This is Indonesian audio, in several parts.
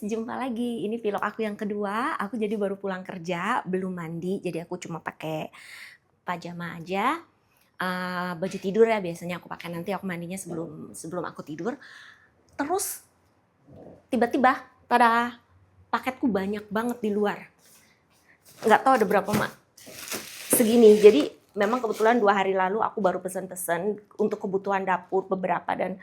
jumpa lagi. Ini vlog aku yang kedua. Aku jadi baru pulang kerja, belum mandi, jadi aku cuma pakai pajama aja. Baju tidur ya biasanya aku pakai, nanti aku mandinya sebelum aku tidur. Terus tiba-tiba, tada, paketku banyak banget di luar. Nggak tahu ada berapa segini. Jadi memang kebetulan 2 hari lalu aku baru pesan-pesan untuk kebutuhan dapur beberapa dan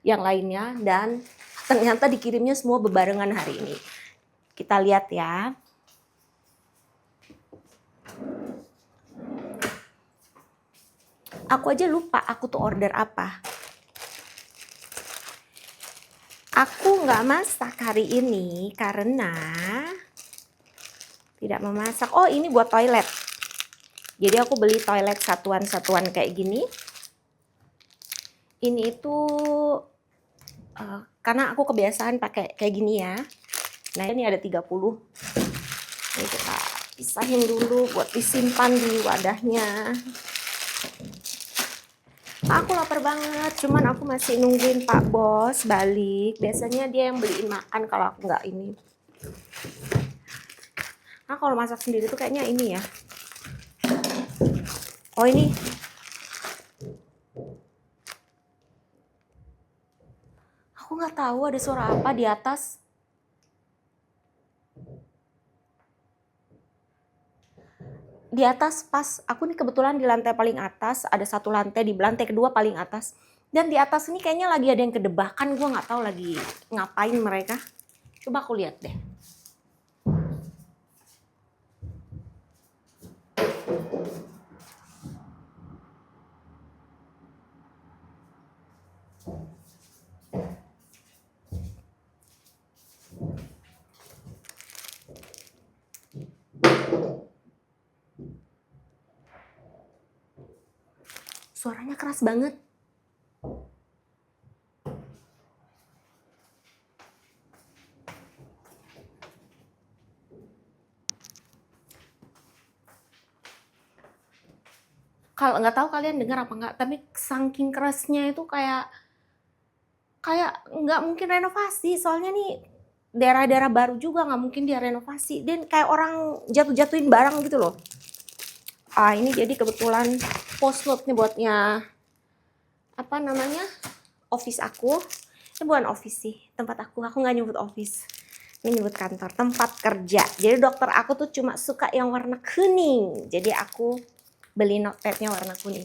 yang lainnya, dan ternyata dikirimnya semua bebarengan hari ini. Kita lihat ya. Aku aja lupa aku tuh order apa. Aku nggak masak hari ini karena tidak memasak. Oh, ini buat toilet. Jadi aku beli toilet satuan-satuan kayak gini. Ini itu karena aku kebiasaan pakai kayak gini ya. Nah, ini ada 30. Ini kita pisahin dulu buat disimpan di wadahnya. Aku lapar banget, cuman aku masih nungguin Pak Bos balik. Biasanya dia yang beliin makan kalau aku nggak ini. Nah, kalau masak sendiri tuh kayaknya ini ya. Oh, ini. Aku nggak tahu ada suara apa di atas. Di atas pas aku nih kebetulan di lantai paling atas, ada satu lantai, di lantai kedua paling atas, dan di atas ini kayaknya lagi ada yang kedebakan. Gue nggak tahu lagi ngapain mereka. Coba aku lihat deh. Suaranya keras banget. Kalau nggak tahu kalian dengar apa nggak, tapi saking kerasnya itu kayak nggak mungkin renovasi. Soalnya nih daerah-daerah baru juga nggak mungkin dia renovasi. Dan kayak orang jatuh-jatuhin barang gitu loh. Ini jadi kebetulan post note nih buatnya apa namanya office aku. Ini bukan office sih, tempat aku nggak nyebut office, ini nyebut kantor, tempat kerja. Jadi dokter aku tuh cuma suka yang warna kuning, jadi aku beli notepadnya warna kuning.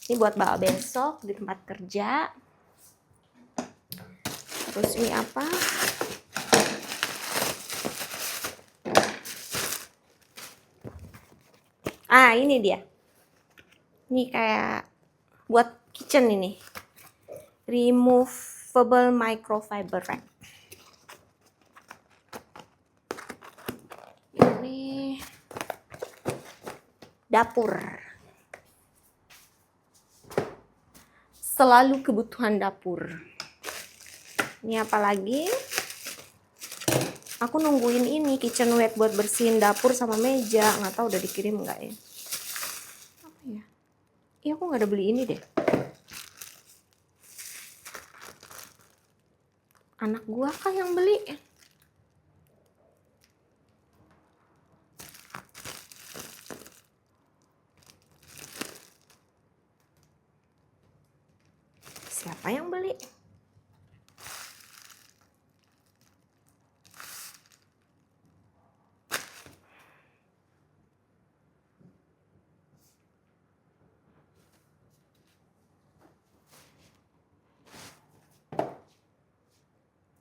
Ini buat bawa besok di tempat kerja. Terus ini apa? Ini dia. Ini kayak buat kitchen ini. Removable microfiber wrap. Ini dapur. Selalu kebutuhan dapur. Ini apa lagi? Aku nungguin ini kitchenware buat bersihin dapur sama meja. Nggak tahu udah dikirim nggak ya? Apa ya? Iya, aku nggak ada beli ini deh. Anak gua kah yang beli? Siapa yang beli?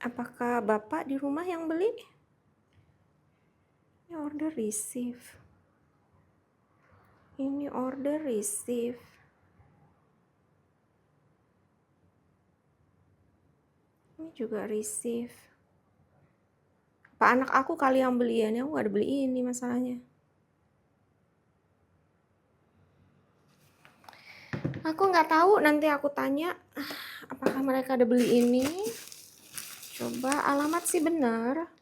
Apakah Bapak di rumah yang beli? Ini order receive. Ini order receive. Ini juga receive. Apa anak aku kali yang beli ya? Ini aku gak ada beli ini masalahnya. Aku nggak tahu, nanti aku tanya apakah mereka ada beli ini. Coba alamat sih benar.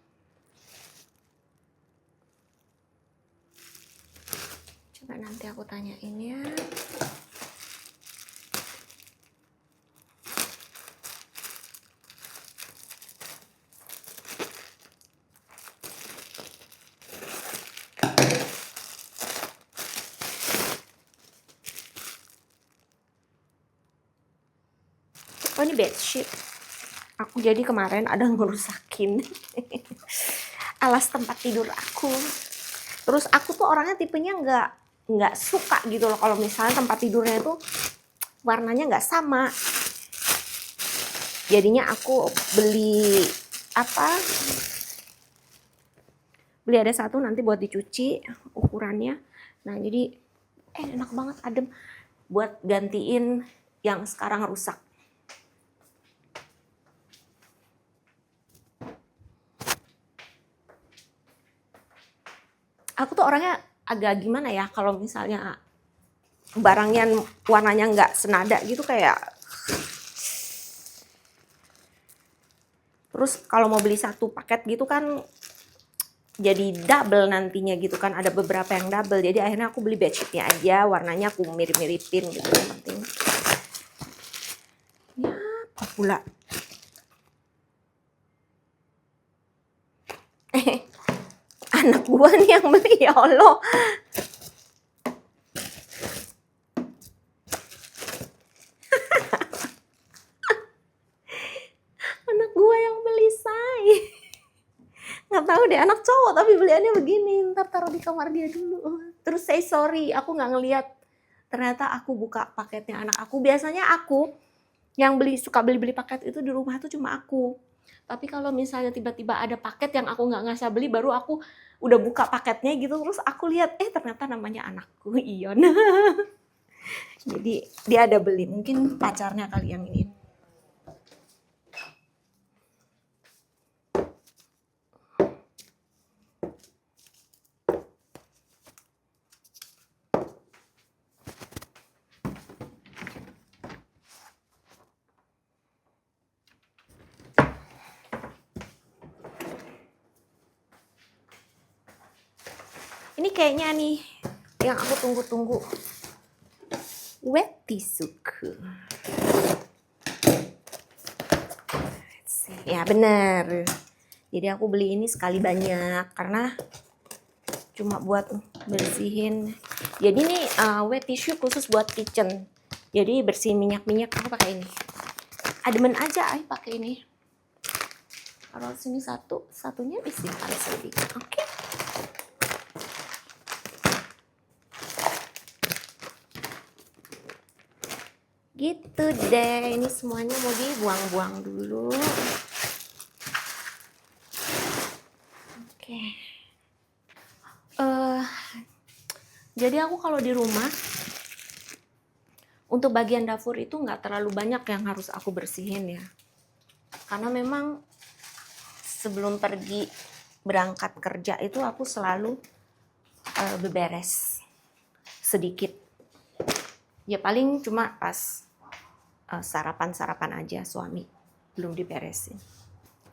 Coba nanti aku tanyain ya. Oh, ini bedsheet. Aku jadi kemarin ada ngerusakin alas tempat tidur aku. Terus aku tuh orangnya tipenya nggak suka gitu loh kalau misalnya tempat tidurnya itu warnanya nggak sama. Jadinya aku beli beli ada satu nanti buat dicuci ukurannya. Nah jadi enak banget, adem, buat gantiin yang sekarang rusak. Aku tuh orangnya agak gimana ya kalau misalnya barangnya warnanya nggak senada gitu kayak. Terus kalau mau beli satu paket gitu kan jadi double nantinya gitu kan, ada beberapa yang double. Jadi akhirnya aku beli bedsheetnya aja, warnanya aku mirip-miripin gitu, yang penting. Ya, apa pula? Anak gua nih yang beli, ya Allah. Anak gua yang beli, say. Nggak tahu deh, anak cowok tapi beliannya begini. Ntar taruh di kamar dia dulu. Terus say sorry, aku nggak ngeliat. Ternyata aku buka paketnya anak aku. Biasanya aku yang suka beli paket itu di rumah tuh cuma aku. Tapi kalau misalnya tiba-tiba ada paket yang aku nggak ngasih beli, baru aku udah buka paketnya gitu, terus aku lihat ternyata namanya anakku, Ion. Jadi dia ada beli, mungkin pacarnya kali yang ini. Ini kayaknya nih yang aku tunggu-tunggu, Wetisuku. Ya bener. Jadi aku beli ini sekali banyak karena cuma buat bersihin. Jadi ini wet tissue khusus buat kitchen. Jadi bersihin minyak-minyak aku pakai ini. Ademen aja pakai ini. Taruh sini satunya disimpan sedikit. Oke. Gitu deh, ini semuanya mau dibuang-buang dulu. Oke. Jadi aku kalau di rumah, untuk bagian dapur itu nggak terlalu banyak yang harus aku bersihin ya. Karena memang sebelum pergi berangkat kerja itu aku selalu beberes sedikit. Ya paling cuma pas sarapan-sarapan aja, suami belum diberesin.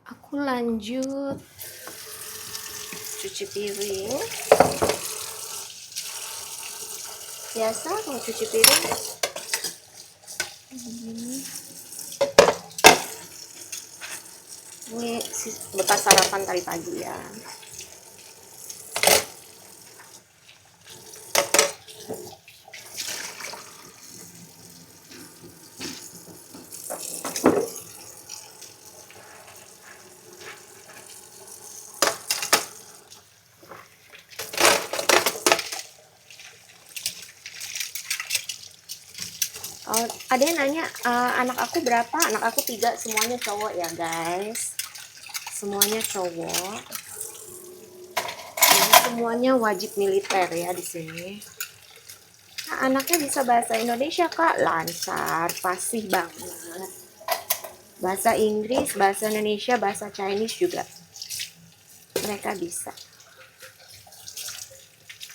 Aku lanjut cuci piring. Biasa kalau cuci piring ini bekas sarapan tadi pagi ya. Ada yang nanya anak aku berapa? Anak aku 3, semuanya cowok ya guys. Semuanya cowok. Jadi semuanya wajib militer ya di sini. Nah, anaknya bisa bahasa Indonesia Kak, lancar, fasih banget. Bahasa Inggris, bahasa Indonesia, bahasa Chinese juga mereka bisa.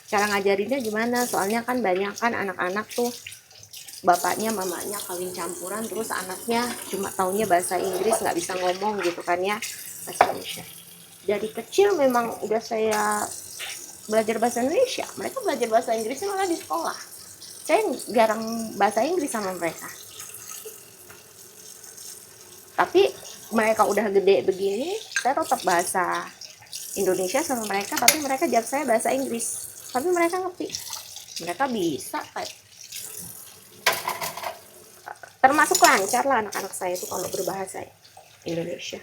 Cara ngajarinnya gimana? Soalnya kan banyak kan anak-anak tuh bapaknya mamanya kawin campuran, terus anaknya cuma taunya bahasa Inggris, nggak bisa ngomong gitu kan ya, bahasa Indonesia. Dari kecil memang udah saya belajar bahasa Indonesia, mereka belajar bahasa Inggrisnya malah di sekolah. Saya jarang bahasa Inggris sama mereka, tapi mereka udah gede begini, saya tetap bahasa Indonesia sama mereka, tapi mereka ajak saya bahasa Inggris, tapi mereka ngerti, mereka bisa kayak. termasuk lancar lah anak-anak saya itu kalau berbahasa Indonesia.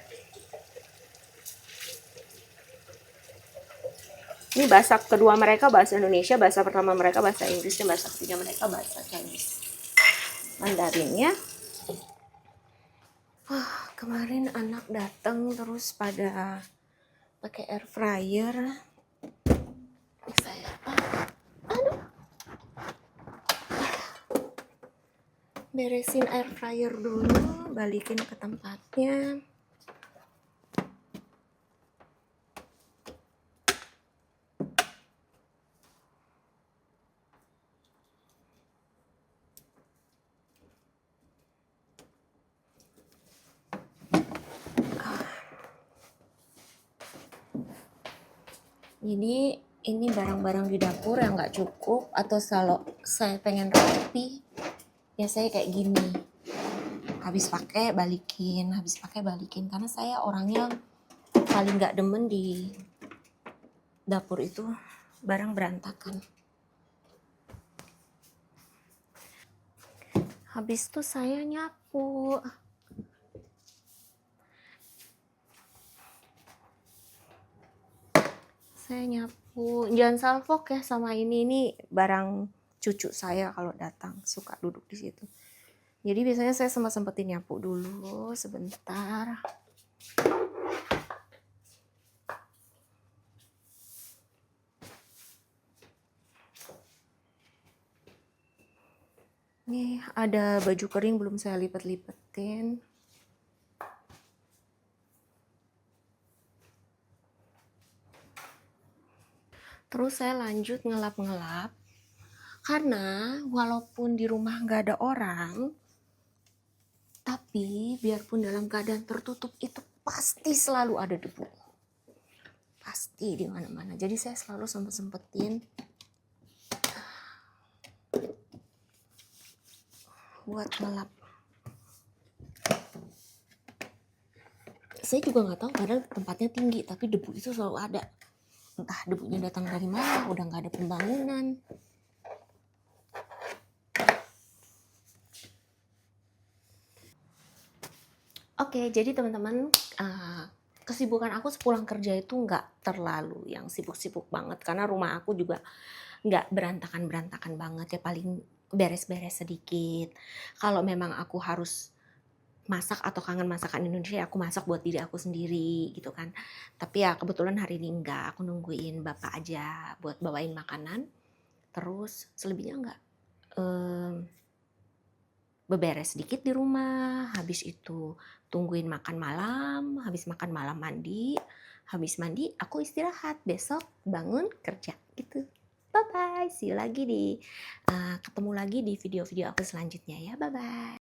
Ini bahasa kedua mereka bahasa Indonesia, bahasa pertama mereka bahasa Inggris, dan bahasa ketiga mereka bahasa Chinese, Mandarin ya. Kemarin anak datang terus pada pakai air fryer. Saya beresin air fryer dulu, balikin ke tempatnya. Jadi ini barang-barang di dapur yang nggak cukup, atau kalau saya pengen rapi, ya saya kayak gini. Habis pakai balikin, karena saya orangnya paling nggak demen di dapur itu barang berantakan. Habis itu saya nyapu. Jangan salfok ya sama ini barang cucu saya kalau datang suka duduk di situ. Jadi biasanya saya sempetin nyapu dulu sebentar. Nih ada baju kering belum saya lipet-lipetin. Terus saya lanjut ngelap-ngelap, karena walaupun di rumah nggak ada orang, tapi biarpun dalam keadaan tertutup itu pasti selalu ada debu, pasti di mana-mana. Jadi saya selalu sempetin buat ngelap. Saya juga nggak tahu, padahal tempatnya tinggi tapi debu itu selalu ada. Entah debunya datang dari mana, udah nggak ada pembangunan. Oke, jadi teman-teman, kesibukan aku sepulang kerja itu nggak terlalu yang sibuk-sibuk banget, karena rumah aku juga nggak berantakan-berantakan banget ya, paling beres-beres sedikit. Kalau memang aku harus masak atau kangen masakan Indonesia, aku masak buat diri aku sendiri gitu kan. Tapi ya kebetulan hari ini enggak, aku nungguin bapak aja buat bawain makanan. Terus selebihnya enggak, beberes sedikit di rumah. Habis itu tungguin makan malam, habis makan malam mandi, habis mandi aku istirahat, besok bangun kerja gitu. Bye bye, see you lagi ketemu lagi di video-video aku selanjutnya ya, bye bye.